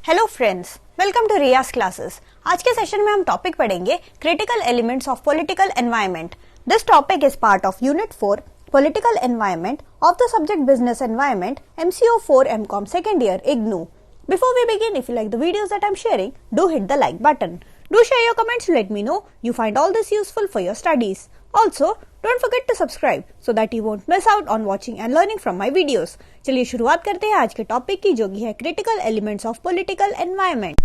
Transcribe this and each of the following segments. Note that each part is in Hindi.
Hello friends, welcome to Riaz classes. आज के सेशन में हम टॉपिक पढ़ेंगे critical elements of political environment. This topic is part of unit 4 political environment of the subject business environment MCO 4 MCOM second year IGNOU. Before we begin, if you like the videos that I'm sharing, do hit the like button. Do share your comments to let me know you find all this useful for your studies. Also, don't forget to subscribe so that you won't miss out on watching and learning from my videos. चलिए शुरुआत करते हैं आज के टॉपिक की, जो कि है critical elements of political environment.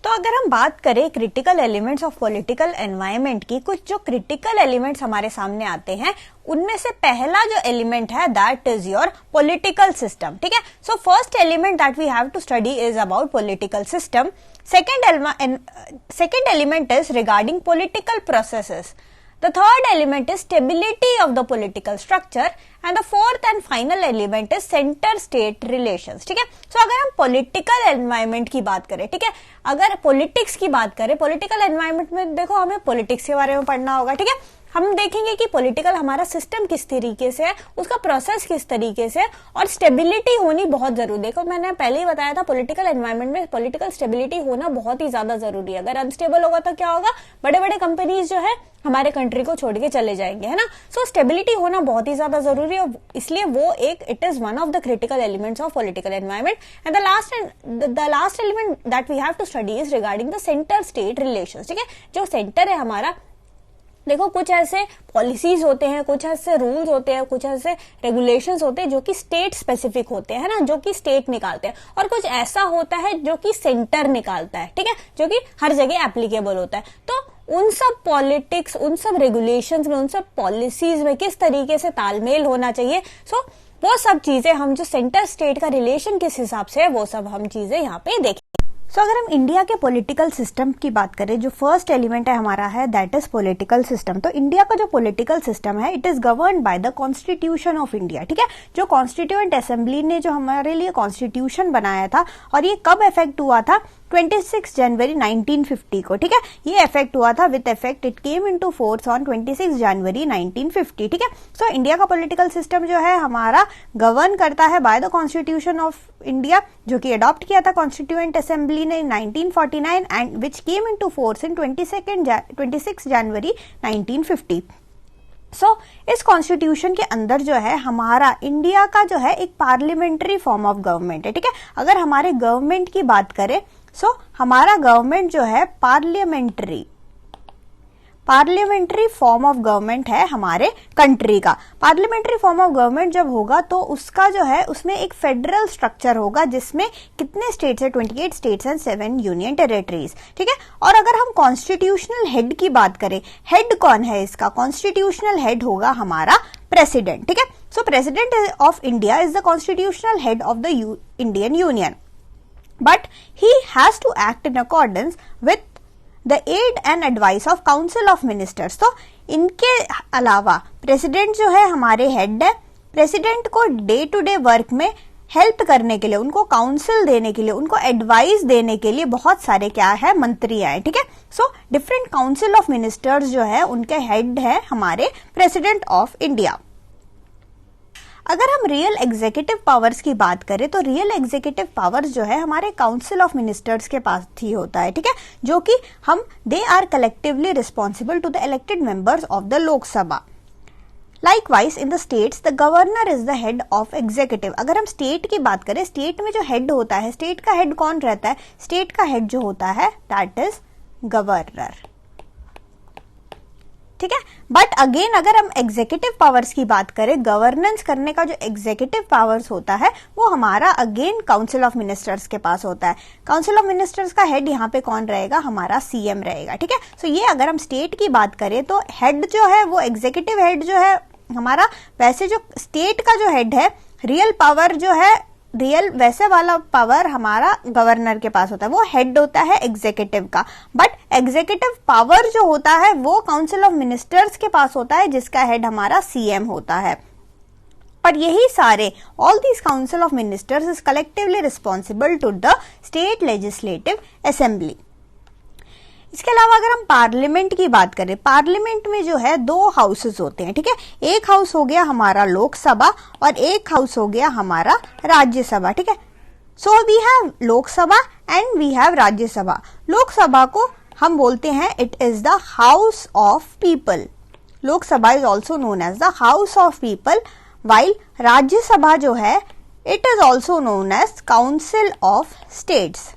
तो अगर हम बात करें critical elements of political environment की, कुछ जो क्रिटिकल एलिमेंट्स हमारे सामने आते हैं, उनमें से पहला जो एलिमेंट है that is your political system. ठीक है, so first element that we have to study is about political system. Second element is regarding political processes. The third element is stability of the political structure and the fourth and final element is center state relations. ठीक है, so अगर हम political environment की बात करें, ठीक है, अगर politics की बात करें, political environment में देखो हमें politics के बारे में पढ़ना होगा। ठीक है, हम देखेंगे कि पॉलिटिकल हमारा सिस्टम किस तरीके से है, उसका प्रोसेस किस तरीके से है, और स्टेबिलिटी होनी बहुत जरूरी। देखो मैंने पहले ही बताया था, पॉलिटिकल एनवायरनमेंट में पॉलिटिकल स्टेबिलिटी होना बहुत ही ज्यादा जरूरी है। अगर अनस्टेबल होगा तो क्या होगा, बड़े बड़े कंपनीज जो है हमारे कंट्री को छोड़ के चले जाएंगे, है ना। सो स्टेबिलिटी होना बहुत ही ज्यादा जरूरी है, इसलिए वो एक it is one of the critical elements of political environment. And the last element that we have to study is regarding the centre state relations. ठीक है, जो सेंटर है हमारा, देखो कुछ ऐसे पॉलिसीज होते हैं, कुछ ऐसे रूल्स होते हैं, कुछ ऐसे रेगुलेशंस होते हैं जो कि स्टेट स्पेसिफिक होते हैं, है ना, जो कि स्टेट निकालते हैं, और कुछ ऐसा होता है जो कि सेंटर निकालता है। ठीक है, जो कि हर जगह एप्लीकेबल होता है। तो उन सब पॉलिटिक्स, उन सब रेगुलेशंस में, उन सब पॉलिसीज में किस तरीके से तालमेल होना चाहिए, सो वो सब चीजें हम, जो सेंटर स्टेट का रिलेशन किस हिसाब से है, वो सब हम चीजें यहाँ पे देखेंगे। सो अगर हम इंडिया के पॉलिटिकल सिस्टम की बात करें, जो फर्स्ट एलिमेंट है हमारा है दैट इज पॉलिटिकल सिस्टम। तो इंडिया का जो पॉलिटिकल सिस्टम है, it is govern by the constitution of India. ठीक है, जो कॉन्स्टिट्यूएंट असेंबली ने जो हमारे लिए कॉन्स्टिट्यूशन बनाया था, और ये कब इफेक्ट हुआ था, 26 जनवरी 1950 को। ठीक है, ये इफेक्ट हुआ था, with effect it came into force on 26 जनवरी 1950। ठीक है, सो इंडिया का पॉलिटिकल सिस्टम जो है हमारा गवर्न करता है by the constitution of India, जो कि अडॉप्ट किया था कॉन्स्टिट्यूएंट असेंबली ने 1949 and which came into force in 26 जनवरी 1950। सो इस कॉन्स्टिट्यूशन के अंदर जो है हमारा इंडिया का जो है एक पार्लियामेंट्री फॉर्म ऑफ गवर्नमेंट है। ठीक है, अगर हमारे गवर्नमेंट की बात करें, सो हमारा गवर्नमेंट जो है पार्लियामेंट्री फॉर्म ऑफ गवर्नमेंट है हमारे कंट्री का। पार्लियामेंट्री फॉर्म ऑफ गवर्नमेंट जब होगा तो उसका जो है उसमें एक फेडरल स्ट्रक्चर होगा, जिसमें कितने स्टेट्स है, 28 स्टेट्स एंड 7 यूनियन टेरिटरीज। ठीक है, और अगर हम कॉन्स्टिट्यूशनल हेड की बात करें, हेड कौन है इसका, कॉन्स्टिट्यूशनल हेड होगा हमारा प्रेसिडेंट। ठीक है, सो president of India is the constitutional head of the Indian union, but he has to act in accordance with the aid and advice of council of ministers. तो इनके अलावा प्रेसिडेंट जो है हमारे हेड है, प्रेसिडेंट को डे टू डे वर्क में हेल्प करने के लिए, उनको काउंसिल देने के लिए, उनको एडवाइस देने के लिए बहुत सारे क्या है, मंत्री आए। ठीक है, so different council of ministers जो है उनके हेड है हमारे प्रेसिडेंट ऑफ इंडिया। अगर हम रियल एग्जीक्यूटिव पावर्स की बात करें, तो रियल एग्जीक्यूटिव पावर्स जो है हमारे काउंसिल ऑफ मिनिस्टर्स के पास ही होता है। ठीक है, जो कि they are collectively responsible to the elected members of the Lok Sabha. Likewise in the states the governor is the head of executive. अगर हम स्टेट की बात करें, स्टेट में जो हेड होता है, स्टेट का हेड कौन रहता है, स्टेट का हेड जो होता है दैट इज गवर्नर। ठीक है, बट अगेन अगर हम एग्जीक्यूटिव पावर्स की बात करें, गवर्नेंस करने का जो एग्जीक्यूटिव पावर्स होता है वो हमारा अगेन काउंसिल ऑफ मिनिस्टर्स के पास होता है। काउंसिल ऑफ मिनिस्टर्स का हेड यहाँ पे कौन रहेगा, हमारा सीएम रहेगा। ठीक है, सो ये अगर हम स्टेट की बात करें तो हेड जो है वो एग्जीक्यूटिव हेड जो है हमारा, वैसे जो स्टेट का जो हेड है, रियल पावर जो है, रियल वैसे वाला पावर हमारा गवर्नर के पास होता है, वो हेड होता है एग्जीक्यूटिव का, बट एग्जीक्यूटिव पावर जो होता है वो काउंसिल ऑफ मिनिस्टर्स के पास होता है, जिसका हेड हमारा सीएम होता है। और यही सारे all these council of ministers is collectively responsible to the state legislative assembly. इसके अलावा अगर हम पार्लियामेंट की बात करें, पार्लियामेंट में जो है 2 हाउसेस होते हैं। ठीक है, एक हाउस हो गया हमारा लोकसभा और एक हाउस हो गया हमारा राज्यसभा। ठीक है, so we have Lok Sabha and we have Rajya Sabha. Lok Sabha को हम बोलते हैं it is the house of people. Lok Sabha is also known as the house of people, while Rajya Sabha जो है it is also known as council of states.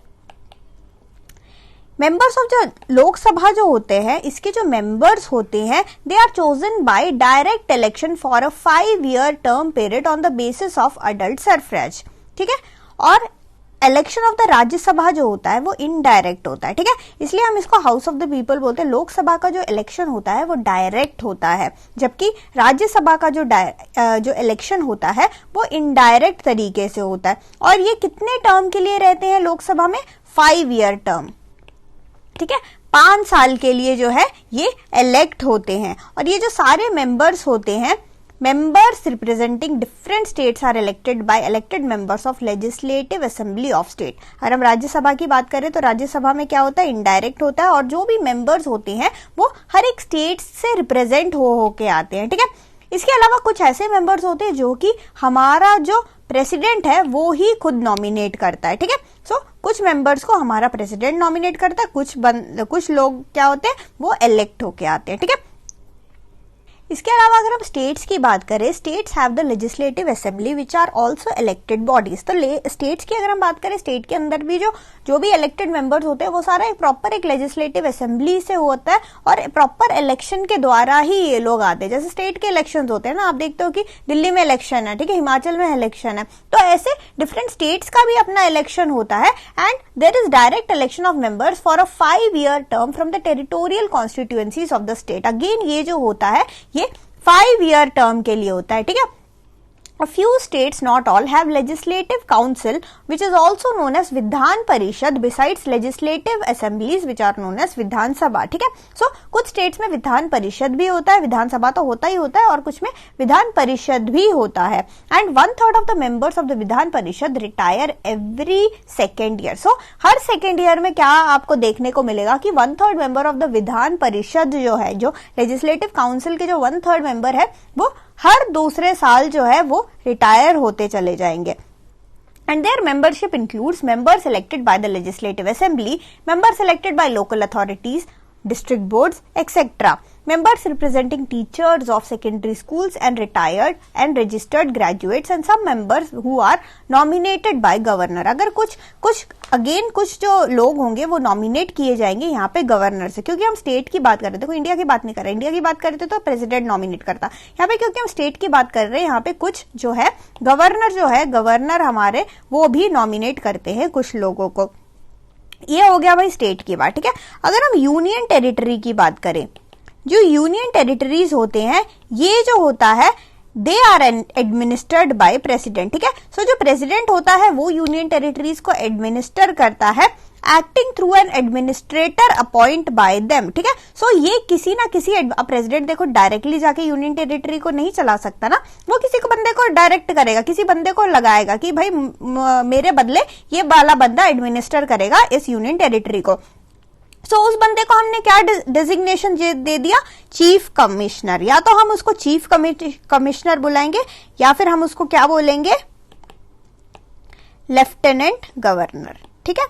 Members of जो लोकसभा जो होते हैं, इसके जो मेंबर्स होते हैं they are chosen by direct election for a 5-year term period on the basis of adult suffrage. ठीक है, और इलेक्शन ऑफ द राज्यसभा जो होता है वो इनडायरेक्ट होता है। ठीक है, इसलिए हम इसको हाउस ऑफ द पीपल बोलते हैं। लोकसभा का जो इलेक्शन होता है वो डायरेक्ट होता है, जबकि राज्यसभा का जो इलेक्शन होता है वो इनडायरेक्ट तरीके से होता है। और ये कितने टर्म के लिए रहते हैं लोकसभा में? 5-year term. ठीक है, 5 साल के लिए जो है ये इलेक्ट होते हैं। और ये जो सारे मेंबर्स होते हैं, members representing different states are elected by elected members of legislative assembly of state। अगर हम राज्यसभा की बात करें तो राज्यसभा में क्या होता है? इनडायरेक्ट होता है, और जो भी मेंबर्स होते हैं वो हर एक स्टेट से रिप्रेजेंट हो के आते हैं। ठीक है, इसके अलावा कुछ ऐसे मेंबर्स होते हैं जो कि हमारा जो प्रेसिडेंट है वो ही खुद नॉमिनेट करता है। ठीक है, सो कुछ मेंबर्स को हमारा प्रेसिडेंट नॉमिनेट करता है, कुछ लोग क्या होते हैं वो इलेक्ट होके आते हैं। ठीक है, इसके अलावा अगर हम स्टेट्स की बात करें, states have the legislative assembly which are also elected bodies. तो स्टेट्स की अगर हम बात करें, स्टेट के अंदर भी जो भी इलेक्टेड मेंबर्स होते हैं वो सारा एक प्रॉपर एक लेजिस्लेटिव असेंबली से होता है, और प्रॉपर इलेक्शन के द्वारा ही ये लोग आते हैं। जैसे स्टेट के इलेक्शन होते हैं ना, आप देखते हो कि दिल्ली में इलेक्शन है, ठीक है, हिमाचल में इलेक्शन है, तो ऐसे डिफरेंट स्टेट्स का भी अपना इलेक्शन होता है। And there is direct election of members for a 5-year term from the territorial constituencies of the state. Again ये जो होता है ये 5-year टर्म के लिए होता है। ठीक है, A few states, not all, have legislative council which is also known as Vidhan Parishad besides legislative assemblies which are known as Vidhan Sabha। ठीक है, so कुछ स्टेट्स में विधान परिषद भी होता है, विधान सभा तो होता ही होता है, और कुछ में विधान परिषद भी होता है। And 1/3 of the members of the Vidhan Parishad retire every 2nd year। So her 2nd year में क्या आपको देखने को मिलेगा कि 1/3 member of the Vidhan Parishad जो है, जो लेजिस्लेटिव काउंसिल के जो 1/3 मेंबर है, वो हर दूसरे साल जो है वो रिटायर होते चले जाएंगे। And their membership includes members elected by the legislative assembly, members elected by local authorities, district boards, etc. Members representing teachers of secondary schools and retired and registered graduates, and some members who are nominated by governor। अगर कुछ जो लोग होंगे वो नॉमिनेट किए जाएंगे यहाँ पे गवर्नर से, क्योंकि हम स्टेट की बात कर रहे थे, देखो इंडिया की बात नहीं कर रहे। इंडिया की बात करते तो प्रेसिडेंट नॉमिनेट करता, यहाँ पे क्योंकि हम स्टेट की बात कर रहे हैं, यहाँ पे कुछ जो है गवर्नर हमारे वो भी नॉमिनेट करते हैं कुछ लोगों को। ये हो गया भाई स्टेट की बात। ठीक है, अगर हम यूनियन टेरिटरी की बात करें, जो यूनियन टेरिटरीज होते हैं ये जो होता है they are administered by president. ठीक है, सो जो प्रेसिडेंट होता है वो यूनियन टेरिटरीज को एडमिनिस्टर करता है, acting through an administrator appoint by them. ठीक है, सो ये किसी ना किसी प्रेसिडेंट देखो डायरेक्टली जाके यूनियन टेरिटरी को नहीं चला सकता ना, वो किसी को बंदे को डायरेक्ट करेगा, किसी बंदे को लगाएगा कि भाई मेरे बदले ये वाला बंदा एडमिनिस्टर करेगा इस यूनियन टेरिटरी को। सो उस बंदे को हमने क्या डेजिग्नेशन दे दिया? Chief commissioner. या तो हम उसको चीफ कमिश्नर बुलाएंगे या फिर हम उसको क्या बोलेंगे? Lieutenant governor. ठीक है,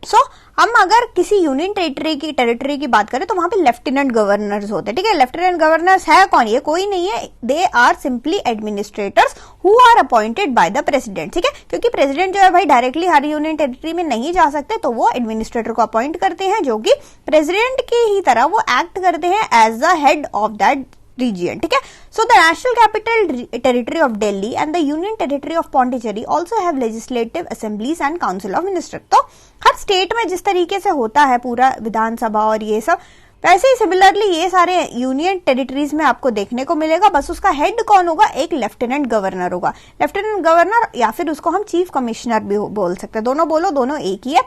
सो हम अगर किसी यूनियन टेरिटरी की बात करें तो वहां पे लेफ्टिनेंट गवर्नर्स होते हैं। ठीक है, लेफ्टिनेंट गवर्नर्स है कौन? ये कोई नहीं है, they are simply administrators who are appointed by the president. ठीक है, क्योंकि प्रेसिडेंट जो है भाई डायरेक्टली हर यूनियन टेरिटरी में नहीं जा सकते, तो वो एडमिनिस्ट्रेटर को अपॉइंट करते हैं, जो कि प्रेसिडेंट की ही तरह वो एक्ट करते हैं as the head of that region। ठीक है, so the national capital territory of Delhi and the union territory of Pondicherry also have legislative assemblies and council of ministers। तो हर स्टेट में जिस तरीके से होता है पूरा विधानसभा और ये सब, वैसे ही सिमिलरली ये सारे यूनियन टेरिटरीज में आपको देखने को मिलेगा। बस उसका हेड कौन होगा? एक लेफ्टिनेंट गवर्नर होगा। लेफ्टिनेंट गवर्नर या फिर उसको हम चीफ कमिश्नर भी बोल सकते हैं, दोनों बोलो, दोनों एक ही है।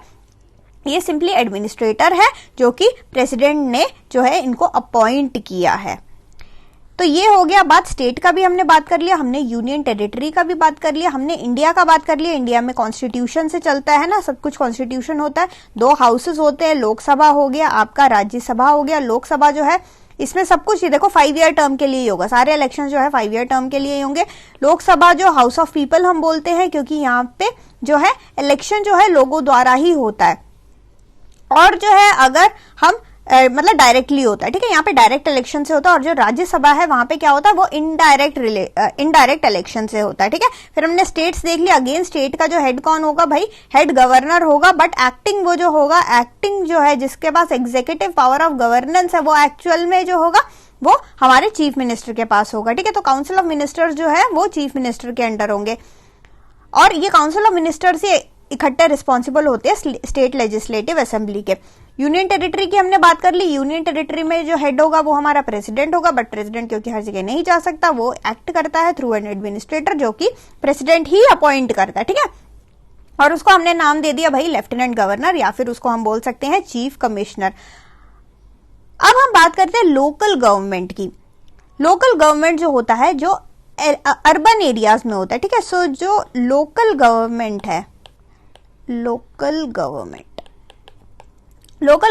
ये सिंपली एडमिनिस्ट्रेटर है जो कि प्रेसिडेंट ने जो है इनको अपॉइंट किया है। तो ये हो गया बात, स्टेट का भी हमने बात कर लिया, हमने यूनियन टेरिटरी का भी बात कर लिया, हमने इंडिया का बात कर लिया। इंडिया में कॉन्स्टिट्यूशन से चलता है ना, सब कुछ कॉन्स्टिट्यूशन होता है। 2 हाउसेस होते हैं, लोकसभा हो गया आपका, राज्यसभा हो गया। लोकसभा जो है इसमें सब कुछ ही देखो 5 ईयर टर्म के लिए ही होगा, सारे इलेक्शन जो है 5 ईयर टर्म के लिए ही होंगे। लोकसभा जो हाउस ऑफ पीपल हम बोलते हैं, क्योंकि यहाँ पे जो है इलेक्शन जो है लोगों द्वारा ही होता है, और जो है अगर हम मतलब डायरेक्टली होता है, ठीक है, यहाँ पे डायरेक्ट इलेक्शन से होता है, और जो राज्यसभा है वहां पे क्या होता है, वो इनडायरेक्ट इलेक्शन से होता है, ठीक है। फिर हमने स्टेट्स देख लिया, अगेन स्टेट का जो हेड कौन होगा भाई, हेड गवर्नर होगा, बट एक्टिंग वो जो होगा, एक्टिंग जो है जिसके पास एग्जीक्यूटिव पावर ऑफ गवर्नेंस है, वो एक्चुअल में जो होगा वो हमारे चीफ मिनिस्टर के पास होगा, ठीक है। तो काउंसिल ऑफ मिनिस्टर्स जो है वो चीफ मिनिस्टर के अंडर होंगे, और ये काउंसिल ऑफ मिनिस्टर से इकट्ठे रिस्पॉन्सिबल होते हैं स्टेट लेजिस्लेटिव असेंबली के। यूनियन टेरिटरी की हमने बात कर ली, यूनियन टेरिटरी में जो हेड होगा वो हमारा प्रेसिडेंट होगा, बट प्रेसिडेंट क्योंकि हर जगह नहीं जा सकता, वो एक्ट करता है थ्रू एन एडमिनिस्ट्रेटर, जो कि प्रेसिडेंट ही अपॉइंट करता है, ठीक है। और उसको हमने नाम दे दिया भाई लेफ्टिनेंट गवर्नर, या फिर उसको हम बोल सकते हैं चीफ कमिश्नर। अब हम बात करते हैं लोकल गवर्नमेंट की। लोकल गवर्नमेंट जो होता है जो अर्बन एरियाज में होता है, ठीक है। सो जो लोकल गवर्नमेंट है, लोकल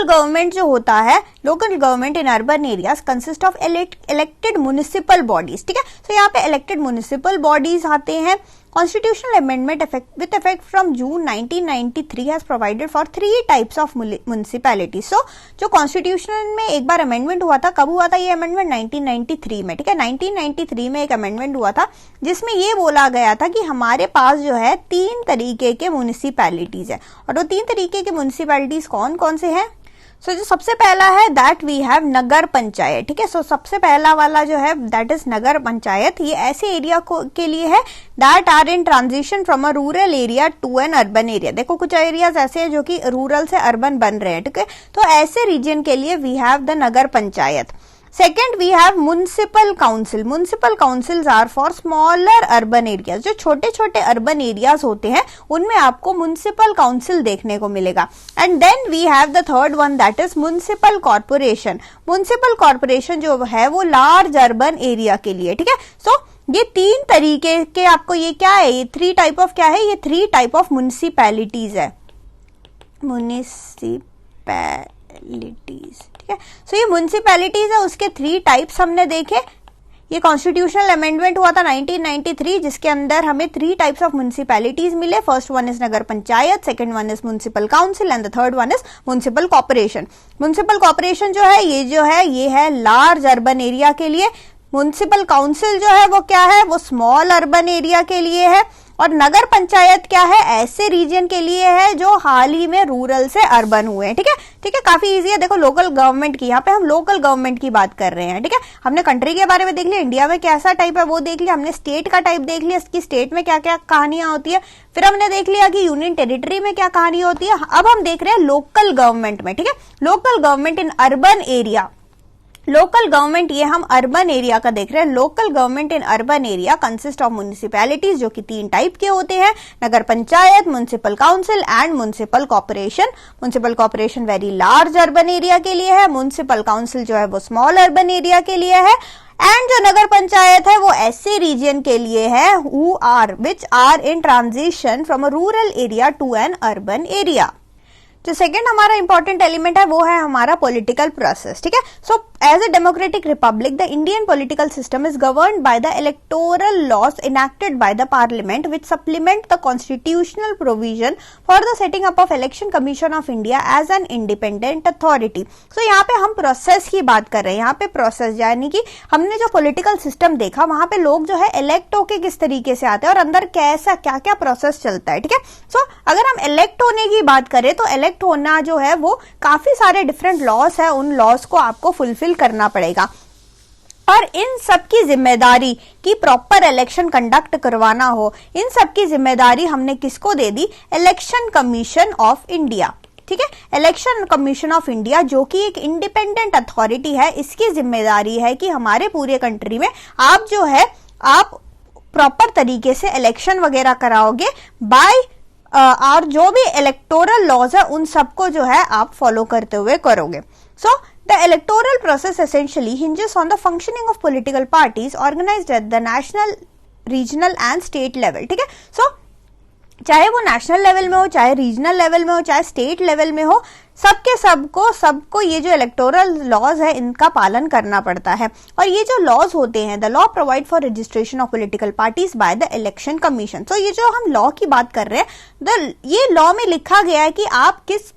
गवर्नमेंट जो होता है, local government in urban areas consist of elected municipal bodies, ठीक है। सो यहाँ पे इलेक्टेड म्युनिसिपल बॉडीज आते हैं। Constitutional amendment with effect from June 1993 has provided for 3 types of municipality. So जो कॉन्स्टिट्यूशन में एक बार अमेंडमेंट हुआ था, कब हुआ था ये अमेंडमेंट, 1993 में, ठीक है। 1993 में एक अमेंडमेंट हुआ था जिसमें ये बोला गया था कि हमारे पास जो है 3 तरीके के म्युनिसिपैलिटीज है, और वो 3 तरीके के म्युनिसिपैलिटीज कौन कौन से हैं। सो जो सबसे पहला है दैट वी हैव नगर पंचायत, ठीक है। सो सबसे पहला वाला जो है दैट इज नगर पंचायत। ये ऐसे एरिया के लिए है that are in transition from a rural area to an urban area. देखो कुछ एरियाज ऐसे हैं जो कि रूरल से अर्बन बन रहे हैं, ठीक है। तो ऐसे रीजन के लिए we have the nagar panchayat. Second we have municipal council. Municipal councils are for smaller urban areas. जो छोटे छोटे अर्बन एरियाज होते हैं उनमें आपको म्युनिसिपल काउंसिल देखने को मिलेगा। And then we have the third one that is municipal corporation. Municipal corporation जो है वो लार्ज अर्बन एरिया के लिए, ठीक है। सो ये 3 तरीके के आपको ये क्या है, ये 3 टाइप ऑफ क्या है, ये 3 टाइप ऑफ म्युनिसिपैलिटीज है, म्युनिसिपैलिटीज, ठीक है। सो ये म्युनिसिपैलिटीज है, उसके 3 टाइप्स हमने देखे। ये कॉन्स्टिट्यूशनल अमेंडमेंट हुआ था 1993 जिसके अंदर हमें 3 टाइप्स ऑफ म्युनिसिपैलिटीज मिले। First one is Nagar panchayat, second one is municipal council, and the third one is municipal corporation. Municipal corporation जो है ये है लार्ज अर्बन एरिया के लिए। म्युनिसिपल काउंसिल जो है वो क्या है, वो स्मॉल अर्बन एरिया के लिए है। और नगर पंचायत क्या है, ऐसे रीजन के लिए है जो हाल ही में रूरल से अर्बन हुए हैं, ठीक है। ठीक है, काफी इजी है। देखो लोकल गवर्नमेंट की, यहाँ पे हम लोकल गवर्नमेंट की बात कर रहे हैं, ठीक है। हमने कंट्री के बारे में देख लिया, इंडिया में कैसा टाइप है वो देख लिया, हमने स्टेट का टाइप देख लिया, इसकी स्टेट में क्या क्या कहानियां होती है, फिर हमने देख लिया कि यूनियन टेरिटरी में क्या कहानी होती है। अब हम देख रहे हैं लोकल गवर्नमेंट में, ठीक है। Local government in urban area. Local government ये हम अर्बन एरिया का देख रहे हैं। Local government in urban area consist of municipalities जो कि 3 टाइप के होते हैं, nagar panchayat, municipal council and municipal corporation. Municipal corporation very large urban area के लिए है, म्युनिसिपल काउंसिल जो है वो स्मॉल अर्बन एरिया के लिए है, एंड जो नगर पंचायत है वो ऐसे रीजन के लिए है which are in transition from a rural area to an urban area. जो सेकेंड हमारा इंपॉर्टेंट एलिमेंट है वो है हमारा पॉलिटिकल प्रोसेस, ठीक है। So as a democratic republic the Indian political system is governed by the electoral laws enacted by the parliament which supplement the constitutional provision for the setting up of election commission of India as an independent authority. So यहाँ पे हम प्रोसेस की बात कर रहे हैं। यहाँ पे प्रोसेस यानी कि हमने जो पॉलिटिकल सिस्टम देखा वहां पे लोग जो है इलेक्ट होके किस तरीके से आते हैं और अंदर कैसा क्या क्या प्रोसेस चलता है, ठीक है। सो अगर हम इलेक्ट होने की बात करें तो इलेक्ट होना जो है वो काफी सारे डिफरेंट लॉस है, उन लॉस को आपको फुलफिल करना पड़ेगा और इन सब की जिम्मेदारी कि प्रॉपर इलेक्शन कंडक्ट करवाना हो, इन सब की जिम्मेदारी हमने किसको दे दी, इलेक्शन कमीशन ऑफ इंडिया, ठीक है। इलेक्शन कमीशन ऑफ इंडिया जो कि एक इंडिपेंडेंट अथॉरिटी है, इसकी जिम्मेदारी है कि हमारे पूरे कंट्री में आप जो है आप प्रॉपर तरीके से इलेक्शन वगैरह कराओगे बाय और जो भी इलेक्टोरल लॉज है उन सबको जो है आप फॉलो करते हुए करोगे। So the electoral process essentially hinges on the functioning of political parties organized at the national, regional and state level, ठीक है। सो चाहे वो नेशनल लेवल में हो, चाहे रीजनल लेवल में हो, चाहे स्टेट लेवल में हो, सबको ये जो इलेक्टोरल लॉज है इनका पालन करना पड़ता है। और ये जो लॉज होते हैं, the law provide for registration of political parties by the election commission. तो ये जो हम लॉ की बात कर रहे हैं, ये लॉ में लिखा गया है कि आप किस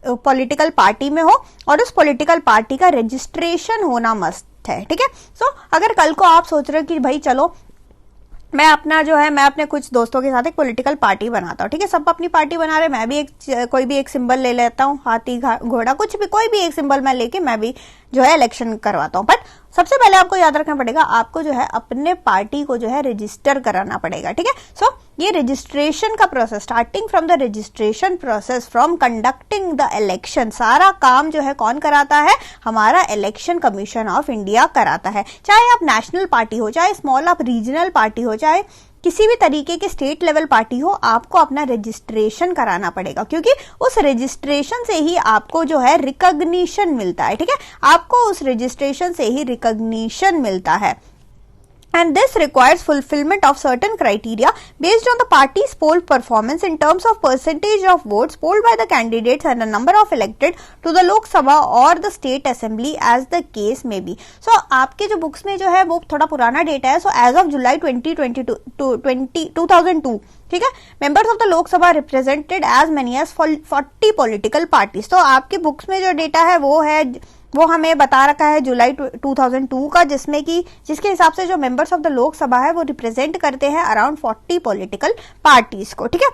पॉलिटिकल पार्टी में हो और उस पॉलिटिकल पार्टी का रजिस्ट्रेशन होना मस्ट है, ठीक है। सो अगर कल को आप सोच रहे हो कि भाई चलो मैं अपने कुछ दोस्तों के साथ एक पॉलिटिकल पार्टी बनाता हूँ, ठीक है, सब अपनी पार्टी बना रहे, मैं भी कोई भी एक सिंबल ले लेता हूँ, हाथी घोड़ा कुछ भी, कोई भी एक सिंबल मैं लेके मैं भी जो है इलेक्शन करवाता हूँ। बट सबसे पहले आपको याद रखना पड़ेगा, आपको जो है अपने पार्टी को जो है रजिस्टर कराना पड़ेगा, ठीक है। सो ये रजिस्ट्रेशन का process, starting from the registration process, from conducting the election, सारा काम जो है कौन कराता है, हमारा इलेक्शन कमीशन ऑफ इंडिया कराता है। चाहे आप नेशनल पार्टी हो, चाहे स्मॉल आप रीजनल पार्टी हो, चाहे किसी भी तरीके के स्टेट लेवल पार्टी हो, आपको अपना रजिस्ट्रेशन कराना पड़ेगा, क्योंकि उस रजिस्ट्रेशन से ही आपको जो है रिकॉग्निशन मिलता है, ठीक है, आपको उस रजिस्ट्रेशन से ही रिकॉग्निशन मिलता है। And this requires fulfillment of certain criteria based on the party's poll performance in terms of percentage of votes polled by the candidates and the number of elected to the Lok Sabha or the state assembly as the case may be. So आपके जो बुक्स में जो है वो थोड़ा पुराना डेटा है। So as of July 2002, ठीक है, members of the Lok Sabha represented as many as 40 political parties. तो आपके बुक्स में जो डेटा है वो हमें बता रखा है जुलाई 2002 का, जिसके हिसाब से जो मेंबर्स ऑफ द लोक सभा है वो रिप्रेजेंट करते हैं अराउंड 40 पॉलिटिकल पार्टीज को, ठीक है।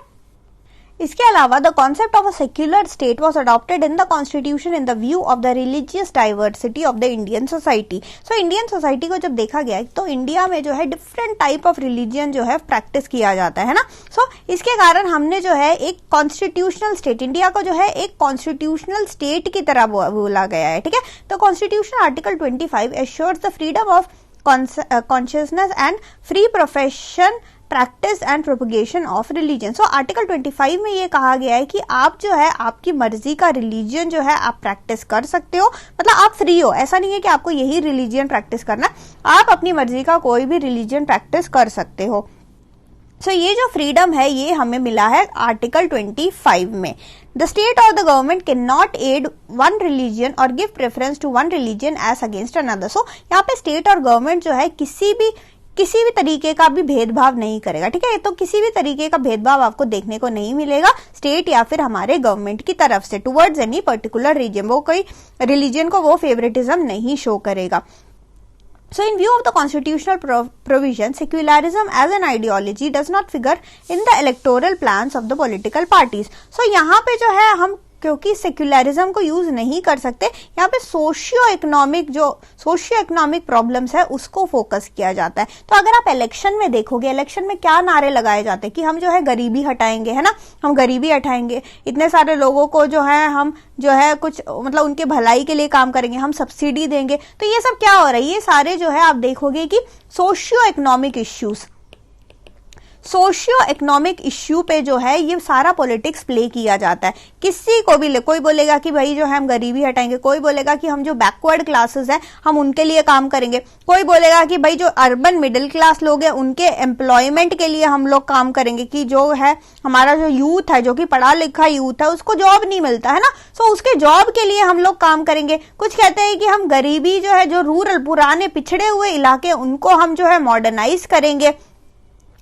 इसके अलावा the concept of a secular state was adopted in the constitution in the view of the religious diversity of the Indian society. So Indian society को जब देखा गया तो इंडिया में जो है डिफरेंट टाइप ऑफ रिलीजियन जो है प्रैक्टिस किया जाता है ना। सो इसके कारण हमने जो है एक कॉन्स्टिट्यूशनल स्टेट, इंडिया को जो है एक कॉन्स्टिट्यूशनल स्टेट की तरह बोला गया है, ठीक है। तो constitution article 25 assures the freedom of consciousness and free profession practice and propagation of religion. So article 25 में ये कहा गया है कि आप जो है आपकी मर्जी का रिलीजन जो है आप प्रैक्टिस कर सकते हो, मतलब आप फ्री हो, ऐसा नहीं है कि आपको यही रिलीजन प्रैक्टिस करना, आप अपनी मर्जी का कोई भी रिलीजन प्रैक्टिस कर सकते हो। सो ये जो फ्रीडम है ये हमें मिला है आर्टिकल 25 में। द स्टेट और the government can not add one religion और give preference to one religion as against another. So यहाँ पे स्टेट और गवर्नमेंट जो है किसी भी तरीके का भी भेदभाव नहीं करेगा, ठीक है। तो किसी भी तरीके का भेदभाव आपको देखने को नहीं मिलेगा स्टेट या फिर हमारे गवर्नमेंट की तरफ से टुवर्ड्स एनी पर्टिकुलर रीजन, वो कोई रिलीजन को वो फेवरेटिज्म नहीं शो करेगा। So in view of the constitutional provision, secularism as an ideology does not figure in the electoral plans of the political parties. So यहाँ पे जो है हम क्योंकि सेक्युलरिज्म को यूज नहीं कर सकते, यहाँ पे सोशियो इकोनॉमिक प्रॉब्लम्स है उसको फोकस किया जाता है। तो अगर आप इलेक्शन में देखोगे, इलेक्शन में क्या नारे लगाए जाते हैं कि हम जो है गरीबी हटाएंगे, है ना, हम गरीबी हटाएंगे, इतने सारे लोगों को जो है हम जो है कुछ मतलब उनके भलाई के लिए काम करेंगे, हम सब्सिडी देंगे। तो ये सब क्या हो रहा है, ये सारे जो है आप देखोगे कि सोशियो इकोनॉमिक इश्यू पे जो है ये सारा पॉलिटिक्स प्ले किया जाता है। किसी को भी कोई बोलेगा कि भाई जो है हम गरीबी हटाएंगे, कोई बोलेगा कि हम जो बैकवर्ड क्लासेस हैं हम उनके लिए काम करेंगे, कोई बोलेगा कि भाई जो अर्बन मिडिल क्लास लोग हैं उनके एम्प्लॉयमेंट के लिए हम लोग काम करेंगे, कि जो है हमारा जो यूथ है, जो कि पढ़ा लिखा यूथ है, उसको जॉब नहीं मिलता है ना, सो उसके जॉब के लिए हम लोग काम करेंगे। कुछ कहते हैं कि हम गरीबी जो है, जो रूरल पुराने पिछड़े हुए इलाके उनको हम जो है मॉडर्नाइज करेंगे।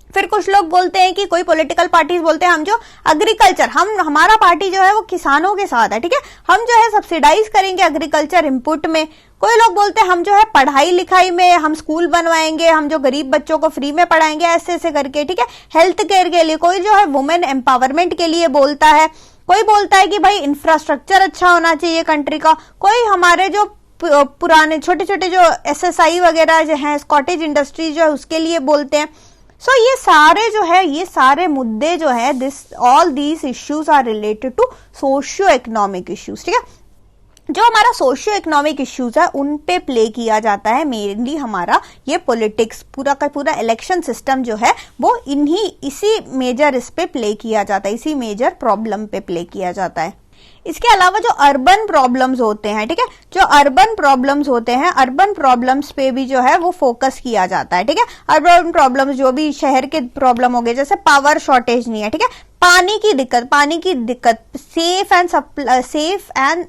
फिर कुछ लोग बोलते हैं कि कोई पॉलिटिकल पार्टीज बोलते हैं हम जो एग्रीकल्चर, हमारा पार्टी जो है वो किसानों के साथ है, ठीक है, हम जो है सब्सिडाइज करेंगे एग्रीकल्चर इनपुट में। कोई लोग बोलते हैं हम जो है पढ़ाई लिखाई में हम स्कूल बनवाएंगे, हम जो गरीब बच्चों को फ्री में पढ़ाएंगे, ऐसे करके, ठीक है, हेल्थ केयर के लिए। कोई जो है वुमेन एम्पावरमेंट के लिए बोलता है, कोई बोलता है कि भाई इंफ्रास्ट्रक्चर अच्छा होना चाहिए कंट्री का, कोई हमारे जो पुराने छोटे छोटे जो SSI वगैरह जो है कॉटेज इंडस्ट्री जो है उसके लिए बोलते हैं। सो ये सारे जो है, ये सारे मुद्दे जो है all these issues are related to socio economic issues, ठीक है। जो हमारा सोशियो इकोनॉमिक इश्यूज है उन पे प्ले किया जाता है मेनली हमारा ये पॉलिटिक्स, पूरा का पूरा इलेक्शन सिस्टम जो है वो इसी मेजर इस पे प्ले किया जाता है, इसी मेजर प्रॉब्लम पे प्ले किया जाता है। इसके अलावा जो अर्बन प्रॉब्लम्स होते हैं, ठीक है, जो अर्बन प्रॉब्लम्स होते हैं, अर्बन प्रॉब्लम्स पे भी जो है वो फोकस किया जाता है, ठीक है। अर्बन प्रॉब्लम्स जो भी शहर के प्रॉब्लम हो गए, जैसे पावर शॉर्टेज नहीं है, ठीक है, पानी की दिक्कत,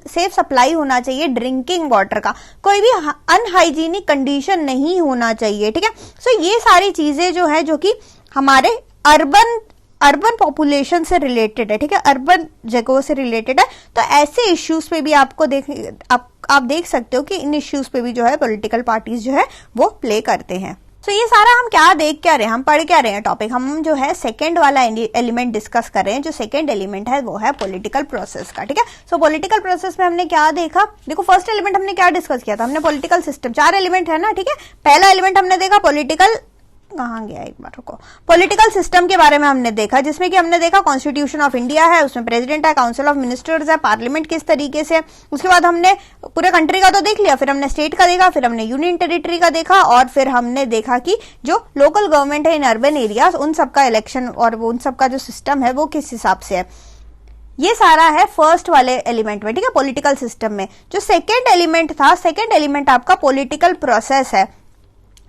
सेफ सप्लाई होना चाहिए ड्रिंकिंग वाटर का, कोई भी अनहाइजीनिक कंडीशन नहीं होना चाहिए, ठीक है। सो ये सारी चीजें जो है जो कि हमारे अर्बन पॉपुलेशन से रिलेटेड है, ठीक है, अर्बन जगहों से रिलेटेड है। तो ऐसे इश्यूज पे भी आपको आप देख सकते हो कि इन इश्यूज पे भी जो है पॉलिटिकल पार्टीज जो है वो प्ले करते हैं। तो ये सारा हम क्या देख क्या रहे हैं, हम पढ़ क्या रहे हैं टॉपिक, हम जो है सेकंड वाला एलिमेंट डिस्कस कर रहे हैं। जो सेकंड एलिमेंट है वो है पॉलिटिकल प्रोसेस का, ठीक है। सो पॉलिटिकल प्रोसेस में हमने क्या देखा, देखो फर्स्ट एलिमेंट हमने क्या डिस्कस किया था, हमने पॉलिटिकल सिस्टम, 4 एलिमेंट है ना, ठीक है। पहला एलिमेंट हमने देखा पॉलिटिकल, कहां गया एक बार रुको, पॉलिटिकल सिस्टम के बारे में हमने देखा, जिसमें कि हमने देखा कॉन्स्टिट्यूशन ऑफ इंडिया है, उसमें प्रेसिडेंट है, काउंसिल ऑफ मिनिस्टर्स है, पार्लियामेंट किस तरीके से। उसके बाद हमने पूरे कंट्री का तो देख लिया, फिर हमने स्टेट का देखा, फिर हमने यूनियन टेरिटरी का देखा, और फिर हमने देखा कि जो लोकल गवर्नमेंट है इन अर्बन एरियाज, उन सबका इलेक्शन और उन सबका जो सिस्टम है वो किस हिसाब से है। ये सारा है फर्स्ट वाले एलिमेंट में, ठीक है, पॉलिटिकल सिस्टम में। जो सेकेंड एलिमेंट था, सेकेंड एलिमेंट आपका पॉलिटिकल प्रोसेस है,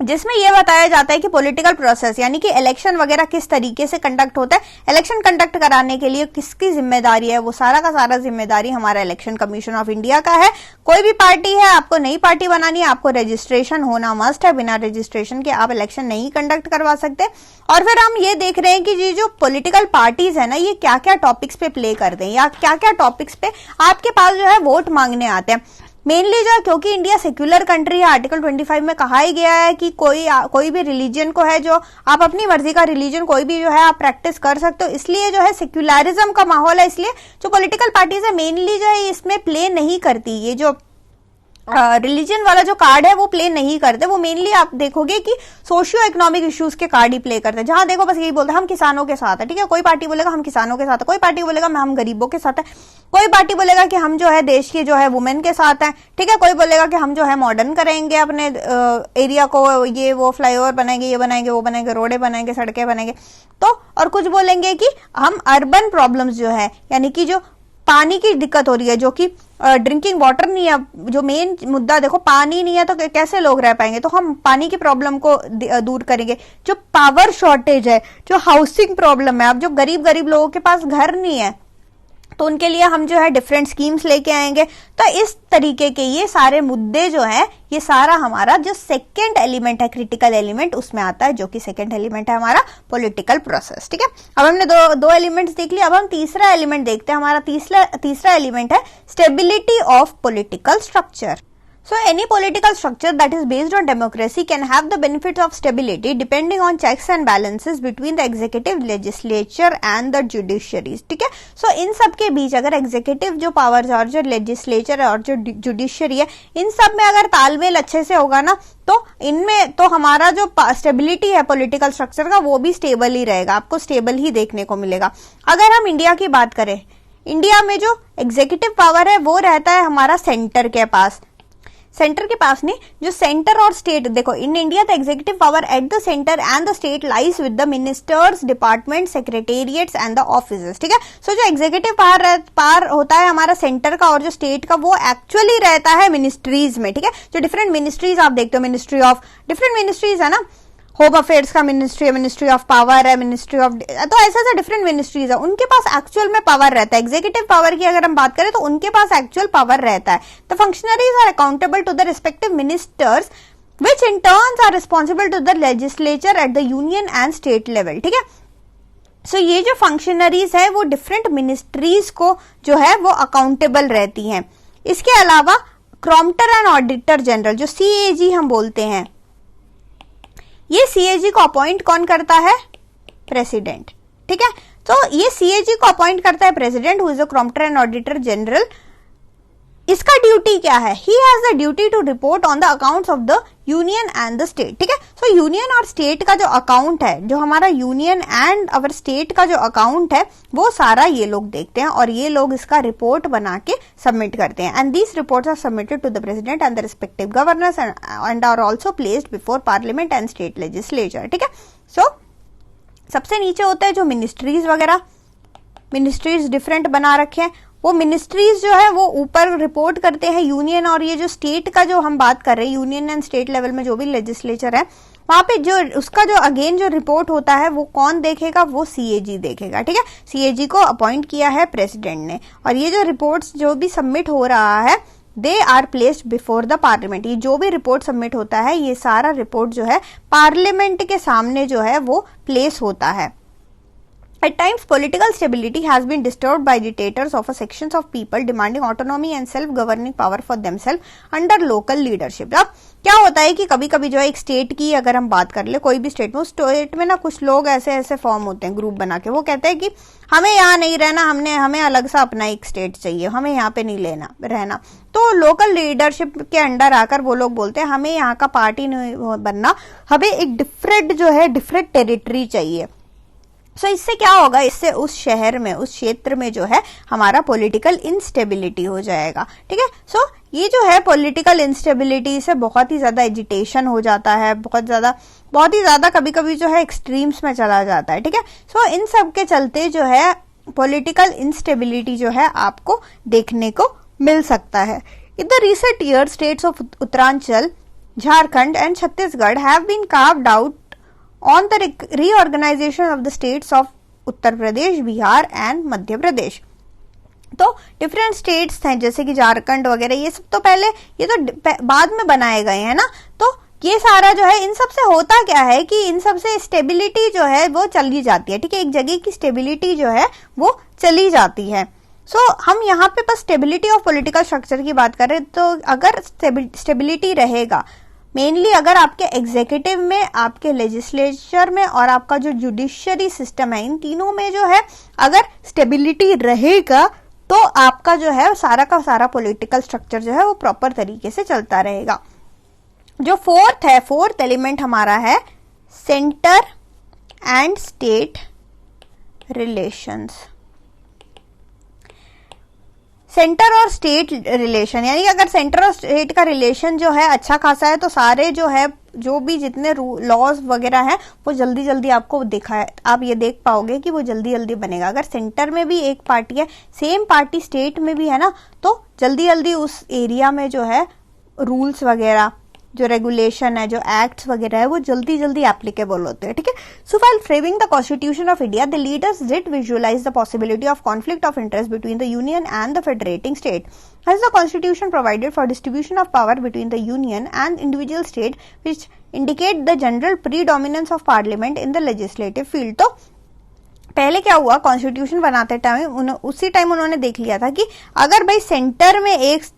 जिसमें यह बताया जाता है कि पॉलिटिकल प्रोसेस यानी कि इलेक्शन वगैरह किस तरीके से कंडक्ट होता है, इलेक्शन कंडक्ट कराने के लिए किसकी जिम्मेदारी है, वो सारा का सारा जिम्मेदारी हमारा इलेक्शन कमीशन ऑफ इंडिया का है। कोई भी पार्टी है, आपको नई पार्टी बनानी है, आपको रजिस्ट्रेशन होना मस्ट है, बिना रजिस्ट्रेशन के आप इलेक्शन नहीं कंडक्ट करवा सकते। और फिर हम ये देख रहे हैं कि ये जो पॉलिटिकल पार्टीज है ना, ये क्या क्या टॉपिक्स पे प्ले करते हैं, या क्या क्या टॉपिक्स पे आपके पास जो है वोट मांगने आते हैं। मेनली जो है, क्योंकि इंडिया सेक्युलर कंट्री है, आर्टिकल 25 में कहा ही गया है कि कोई भी रिलीजन को है जो आप अपनी मर्जी का रिलीजन कोई भी जो है आप प्रैक्टिस कर सकते हो, इसलिए जो है सेक्युलरिज्म का माहौल है, इसलिए जो पॉलिटिकल पार्टीज है मेनली जो है इसमें प्ले नहीं करती, ये जो रिलीजन वाला जो कार्ड है वो प्ले नहीं करते, वो मेनली आप देखोगे कि सोशियो इकोनॉमिक इश्यूज के कार्ड ही प्ले करते हैं। जहां देखो बस यही बोलते हैं हम किसानों के साथ है, ठीक है, कोई पार्टी बोलेगा हम किसानों के साथ है, कोई पार्टी बोलेगा हम गरीबों के साथ है, कोई पार्टी बोलेगा कि हम जो है देश की जो है वुमेन के साथ है, ठीक है, कोई बोलेगा कि हम जो है मॉडर्न करेंगे अपने एरिया को, ये वो फ्लाईओवर बनाएंगे, ये बनाएंगे, वो बनाएंगे, रोडे बनाएंगे, सड़कें बनाएंगे। तो और कुछ बोलेंगे कि हम अर्बन प्रॉब्लम्स जो है, यानी कि जो पानी की दिक्कत हो रही है, जो कि ड्रिंकिंग वाटर नहीं है, जो मेन मुद्दा देखो पानी नहीं है तो कैसे लोग रह पाएंगे, तो हम पानी की प्रॉब्लम को दूर करेंगे। जो पावर शॉर्टेज है, जो हाउसिंग प्रॉब्लम है, अब जो गरीब लोगों के पास घर नहीं है तो उनके लिए हम जो है डिफरेंट स्कीम्स लेके आएंगे। तो इस तरीके के ये सारे मुद्दे जो है, ये सारा हमारा जो सेकेंड एलिमेंट है, क्रिटिकल एलिमेंट, उसमें आता है, जो कि सेकेंड एलिमेंट है हमारा पॉलिटिकल प्रोसेस, ठीक है। अब हमने दो एलिमेंट्स देख लिया, अब हम तीसरा एलिमेंट देखते हैं। हमारा तीसरा एलिमेंट है stability of political structure. So any political structure that is based on democracy can have the benefits of stability depending on checks and balances between the executive, legislature and the judiciaries, ठीक है। So इन सब के बीच अगर एग्जीक्यूटिव जो पावर्स और जो लेजिस्लेचर और जो जुडिशरी है, इन सब में अगर तालमेल अच्छे से होगा ना, तो इनमें तो हमारा जो स्टेबिलिटी है पॉलिटिकल स्ट्रक्चर का वो भी स्टेबल ही रहेगा, आपको स्टेबल ही देखने को मिलेगा। अगर हम इंडिया की बात करें, इंडिया में जो एग्जीक्यूटिव पावर है वो रहता है हमारा सेंटर के पास, सेंटर के पास नहीं, जो सेंटर और स्टेट, देखो in India the executive power at the centre and the state lies with the ministers, department, secretariats and the offices, ठीक है। सो जो एग्जीक्यूटिव पावर होता है हमारा सेंटर का और जो स्टेट का, वो एक्चुअली रहता है मिनिस्ट्रीज में, ठीक है। जो डिफरेंट मिनिस्ट्रीज आप देखते हो, मिनिस्ट्री ऑफ, डिफरेंट मिनिस्ट्रीज है ना, होम अफेयर्स का मिनिस्ट्री है, मिनिस्ट्री ऑफ पावर है, मिनिस्ट्री ऑफ, तो ऐसे डिफरेंट मिनिस्ट्रीज है, उनके पास एक्चुअल में पावर रहता है। एग्जीक्यूटिव पावर की अगर हम बात करें तो उनके पास एक्चुअल पावर रहता है। The functionaries are accountable to the respective ministers which in turns are responsible to the legislature at the union and state level, ठीक है। सो ये जो फंक्शनरीज है वो डिफरेंट मिनिस्ट्रीज को जो है वो अकाउंटेबल रहती हैं। इसके अलावा क्रॉम्प्टर एंड ऑडिटर जनरल, जो CAG हम बोलते हैं, ये CAG को अपॉइंट कौन करता है, प्रेसिडेंट, ठीक है। तो ये CAG को अपॉइंट करता है president, who is a comptroller and auditor general. इसका ड्यूटी क्या है, he has the duty to report on the accounts of the union and the state, ठीक है। सो यूनियन और स्टेट का जो अकाउंट है, जो हमारा यूनियन एंड अवर स्टेट का जो अकाउंट है, वो सारा ये लोग देखते हैं और ये लोग इसका रिपोर्ट बना के सबमिट करते हैं। And these reports are submitted to the president and the respective governors and are also placed before parliament and state legislature, ठीक है। सो सबसे नीचे होता है जो मिनिस्ट्रीज वगैरह, मिनिस्ट्रीज डिफरेंट बना रखे हैं, वो मिनिस्ट्रीज जो है वो ऊपर रिपोर्ट करते हैं यूनियन, और ये जो स्टेट का जो हम बात कर रहे हैं, यूनियन एंड स्टेट लेवल में जो भी लेजिस्लेचर है वहां पे जो उसका जो अगेन जो रिपोर्ट होता है वो कौन देखेगा, वो सीएजी देखेगा। ठीक है, सीएजी को अपॉइंट किया है प्रेसिडेंट ने, और ये जो रिपोर्ट्स जो भी सबमिट हो रहा है they are placed before the parliament. ये जो भी रिपोर्ट सबमिट होता है ये सारा रिपोर्ट जो है पार्लियामेंट के सामने जो है वो प्लेस होता है। At times, political stability has been disturbed by dictators of a sections of people demanding autonomy and self-governing power for themselves under local leadership। अब क्या होता है कि कभी कभी जो है एक स्टेट की अगर हम बात कर ले, कोई भी स्टेट में, उस स्टेट में ना कुछ लोग ऐसे ऐसे फॉर्म होते हैं ग्रुप बना के, वो कहते हैं कि हमें यहाँ नहीं रहना, हमें अलग सा अपना एक स्टेट चाहिए, हमें यहाँ पे नहीं रहना। तो लोकल लीडरशिप के अंडर आकर वो लोग बोलते हैं हमें यहाँ का पार्टी नहीं बनना, हमें एक डिफरेंट टेरिटरी चाहिए। सो इससे क्या होगा, इससे उस शहर में, उस क्षेत्र में जो है हमारा पॉलिटिकल इंस्टेबिलिटी हो जाएगा। ठीक है, सो ये जो है पॉलिटिकल इंस्टेबिलिटी से बहुत ही ज्यादा एजिटेशन हो जाता है, बहुत ही ज्यादा कभी कभी जो है एक्सट्रीम्स में चला जाता है। ठीक है, सो इन सब के चलते जो है पॉलिटिकल इंस्टेबिलिटी जो है आपको देखने को मिल सकता है। In the recent year states of Uttaranchal, Jharkhand and Chhattisgarh have been carved out on the reorganization of the states of Uttar Pradesh, Bihar and Madhya Pradesh. तो डिफरेंट स्टेट्स हैं जैसे कि झारखंड वगैरह, ये सब तो पहले, ये तो बाद में बनाए गए हैं ना। तो ये सारा जो है, इन सब से होता क्या है कि इन सब से स्टेबिलिटी जो है वो चली जाती है। ठीक है, एक जगह की स्टेबिलिटी जो है वो चली जाती है। सो हम यहाँ पे बस स्टेबिलिटी ऑफ पॉलिटिकल स्ट्रक्चर की बात कर रहे हैं। तो अगर स्टेबिलिटी रहेगा, मेनली अगर आपके एग्जीक्यूटिव में, आपके लेजिस्लेचर में और आपका जो जुडिशियरी सिस्टम है, इन तीनों में जो है अगर स्टेबिलिटी रहेगा तो आपका जो है सारा का सारा पॉलिटिकल स्ट्रक्चर जो है वो प्रॉपर तरीके से चलता रहेगा। जो फोर्थ एलिमेंट हमारा है centre and state relations. Centre और स्टेट रिलेशन, यानी कि अगर सेंटर और स्टेट का रिलेशन जो है अच्छा खासा है तो सारे जो है, जो भी जितने लॉज वगैरह हैं वो जल्दी जल्दी आपको आप ये देख पाओगे कि वो जल्दी जल्दी बनेगा। अगर सेंटर में भी एक पार्टी है, सेम पार्टी स्टेट में भी है ना, तो जल्दी जल्दी उस एरिया में जो है रूल्स वगैरह, जो रेगुलेशन है, जो एक्ट्स वगैरह है, वो जल्दी जल्दी एप्लीकेबल होते हैं। ठीक है, so while framing the constitution of India, the leaders did visualise the possibility of conflict of interest between the union and the federating state, as the constitution provided for distribution of power between the union and individual state, which indicate the general predominance of parliament in the legislative field। तो पहले क्या हुआ, कॉन्स्टिट्यूशन बनाते टाइम उसी टाइम उन्होंने देख लिया था कि अगर भाई सेंटर में एक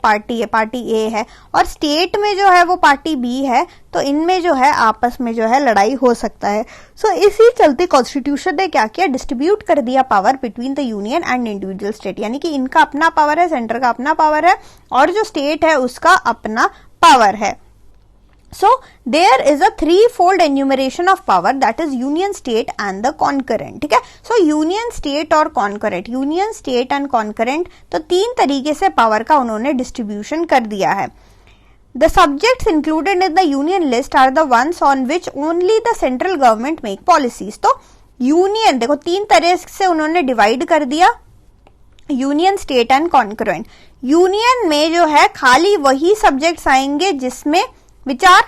पार्टी है, पार्टी ए है, और स्टेट में जो है वो पार्टी बी है, तो इनमें जो है आपस में जो है लड़ाई हो सकता है। सो इसी चलते कॉन्स्टिट्यूशन ने क्या किया, डिस्ट्रीब्यूट कर दिया power between the union and individual state, यानी कि इनका अपना पावर है, सेंटर का अपना पावर है, और जो स्टेट है उसका अपना पावर है। So there is a threefold enumeration of power, that is union, state and the concurrent। ठीक है, so union, state और concurrent, union, state and concurrent, तो तीन तरीके से पावर का उन्होंने डिस्ट्रीब्यूशन कर दिया है। The subjects included in the union list are the ones on which only the central government make policies। तो यूनियन देखो तीन तरह से उन्होंने डिवाइड कर दिया, union, state and concurrent. Union में जो है खाली वही सब्जेक्ट्स आएंगे जिसमें which are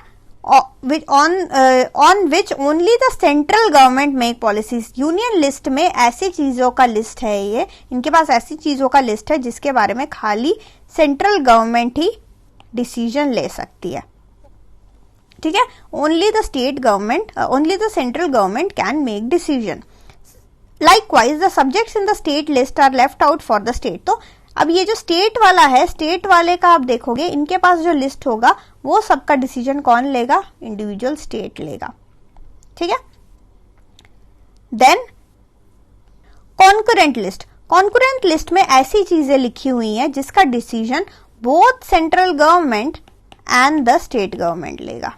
on which only the central government make policies। Union list में ऐसी चीजों का लिस्ट है, ये इनके पास ऐसी चीजों का लिस्ट है जिसके बारे में खाली सेंट्रल गवर्नमेंट ही डिसीजन ले सकती है। ठीक है, only the state government, only the central government can make decision. Likewise the subjects in the state list are left out for the state. तो अब ये जो स्टेट वाला है, स्टेट वाले का आप देखोगे इनके पास जो लिस्ट होगा वो सबका डिसीजन कौन लेगा, इंडिविजुअल स्टेट लेगा। ठीक है, then concurrent list, concurrent list में ऐसी चीजें लिखी हुई हैं जिसका decision both central government and the state government लेगा।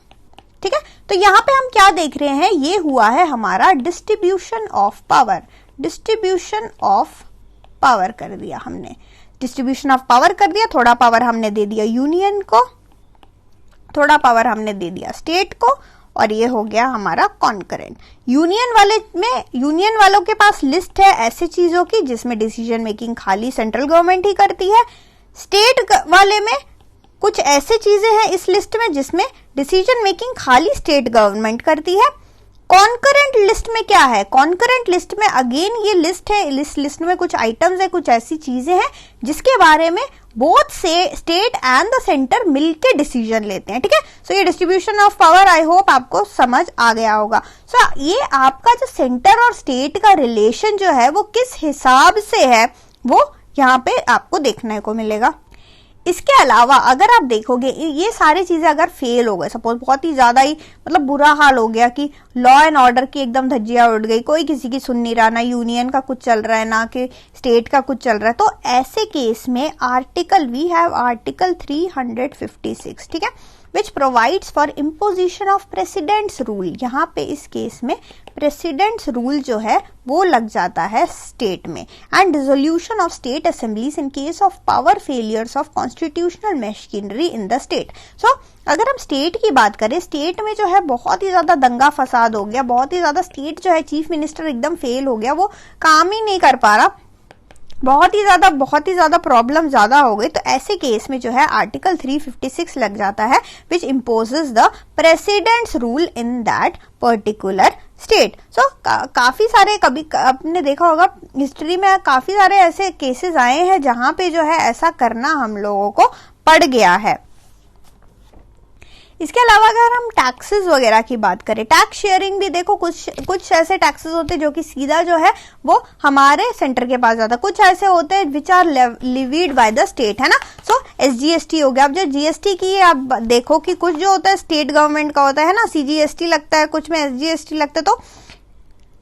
ठीक है, तो यहां पे हम क्या देख रहे हैं, ये हुआ है हमारा distribution of power. Distribution of power कर दिया हमने, डिस्ट्रीब्यूशन ऑफ पावर कर दिया, थोड़ा पावर हमने दे दिया यूनियन को, थोड़ा पावर हमने दे दिया स्टेट को, और ये हो गया हमारा कॉन्करेंट। यूनियन वालों के पास लिस्ट है ऐसी चीजों की जिसमें डिसीजन मेकिंग खाली सेंट्रल गवर्नमेंट ही करती है। स्टेट वाले में कुछ ऐसी चीजें हैं इस लिस्ट में जिसमें डिसीजन मेकिंग खाली स्टेट गवर्नमेंट करती है। कॉन्करेंट लिस्ट में क्या है? कॉन्करेंट लिस्ट में अगेन ये लिस्ट है, इस लिस्ट में कुछ आइटम्स है, कुछ ऐसी चीजें हैं जिसके बारे में both state and the centre मिलके डिसीजन लेते हैं। ठीक है, सो ये distribution of power I hope आपको समझ आ गया होगा। सो ये आपका जो सेंटर और स्टेट का रिलेशन जो है वो किस हिसाब से है वो यहाँ पे आपको देखने को मिलेगा। इसके अलावा अगर आप देखोगे ये सारी चीजें अगर फेल हो गए, सपोज बहुत ही ज्यादा ही मतलब बुरा हाल हो गया कि लॉ एंड ऑर्डर की एकदम धज्जियां उड़ गई, कोई किसी की सुन नहीं रहा, ना यूनियन का कुछ चल रहा है ना कि स्टेट का कुछ चल रहा है, तो ऐसे केस में वी हैव आर्टिकल 356, ठीक है, which provides for imposition of presidents rule. यहाँ पे इस केस में प्रेसिडेंट्स रूल जो है वो लग जाता है स्टेट में, and dissolution of state assemblies in case of power failures of constitutional machinery in the state. So अगर हम स्टेट की बात करें, स्टेट में जो है बहुत ही ज्यादा दंगा फसाद हो गया, बहुत ही ज्यादा स्टेट जो है चीफ मिनिस्टर एकदम फेल हो गया, वो काम ही नहीं कर पा रहा, बहुत ही ज्यादा प्रॉब्लम ज्यादा हो गई, तो ऐसे केस में जो है आर्टिकल 356 लग जाता है which imposes the president's rule in that particular state. So काफी सारे, कभी आपने देखा होगा हिस्ट्री में काफी सारे ऐसे केसेस आए हैं जहां पे जो है ऐसा करना हम लोगों को पड़ गया है। इसके अलावा अगर हम टैक्सेस वगैरह की बात करें, टैक्स शेयरिंग भी देखो, कुछ ऐसे टैक्सेस होते हैं जो कि सीधा जो है वो हमारे सेंटर के पास जाता है, कुछ ऐसे होते हैं which are levied by the state, है ना। सो SGST हो गया। अब जो GST की आप देखो कि कुछ जो होता है स्टेट गवर्नमेंट का होता है ना, CGST लगता है, कुछ में SGST लगता है, तो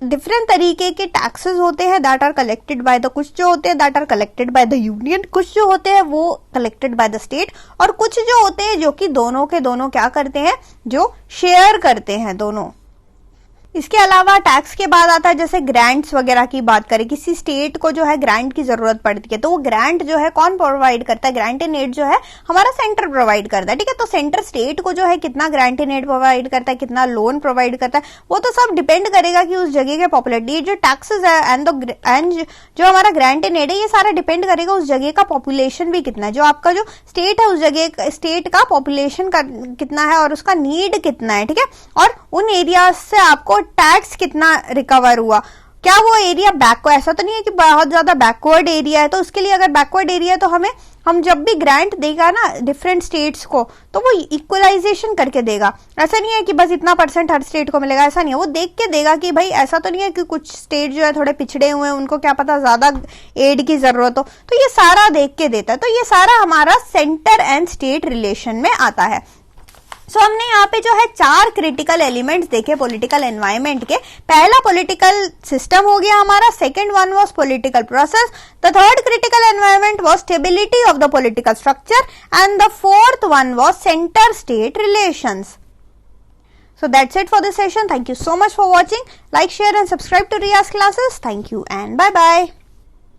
डिफरेंट तरीके के टैक्सेस होते हैं that are collected by the, कुछ जो होते हैं that are collected by the union, कुछ जो होते हैं वो कलेक्टेड बाय द स्टेट, और कुछ जो होते हैं जो कि दोनों के दोनों क्या करते हैं, जो शेयर करते हैं दोनों। इसके अलावा टैक्स के बाद आता है जैसे ग्रांट्स वगैरह की बात करें, किसी स्टेट को जो है ग्रांट की जरूरत पड़ती है, तो वो ग्रांट जो है कौन प्रोवाइड करता है? ग्रांट इन एड जो है हमारा सेंटर प्रोवाइड करता है, ठीक है। तो सेंटर स्टेट को जो है कितना ग्रांट इन एड प्रोवाइड करता है, कितना लोन प्रोवाइड करता है, वो तो सब डिपेंड करेगा कि उस जगह के पॉपुलेरिटी, जो टैक्सेस है एंड जो हमारा ग्रांट इन एड है, ये सारा डिपेंड करेगा उस जगह का पॉपुलेशन भी कितना है, जो आपका जो स्टेट है उस जगह स्टेट का पॉपुलेशन का कितना है और उसका नीड कितना है, ठीक है, और उन एरिया से आपको टैक्स कितना रिकवर हुआ। क्या वो एरिया बैकवर्ड, ऐसा तो नहीं है कि बहुत ज्यादा बैकवर्ड एरिया है, तो उसके लिए अगर बैकवर्ड एरिया है तो हम जब भी ग्रांट देगा ना डिफरेंट स्टेट्स को, तो वो इक्वलाइजेशन करके देगा। ऐसा नहीं है कि बस इतना % हर स्टेट को मिलेगा, ऐसा नहीं है, वो देख के देगा कि भाई ऐसा तो नहीं है कि कुछ स्टेट जो है थोड़े पिछड़े हुए हैं, उनको क्या पता ज्यादा एड की जरूरत हो, तो ये सारा देख के देता है। तो ये सारा हमारा सेंटर एंड स्टेट रिलेशन में आता है। सो हमने यहाँ पे जो है 4 क्रिटिकल एलिमेंट्स देखे पॉलिटिकल एनवायरनमेंट के। पहला पॉलिटिकल सिस्टम हो गया हमारा, second one was political process, the third critical environment was stability of the political structure, and the fourth one was center-state relations. So that's it for this session. Thank you so much for watching. Like, share and subscribe to Riya's classes. Thank you and bye-bye.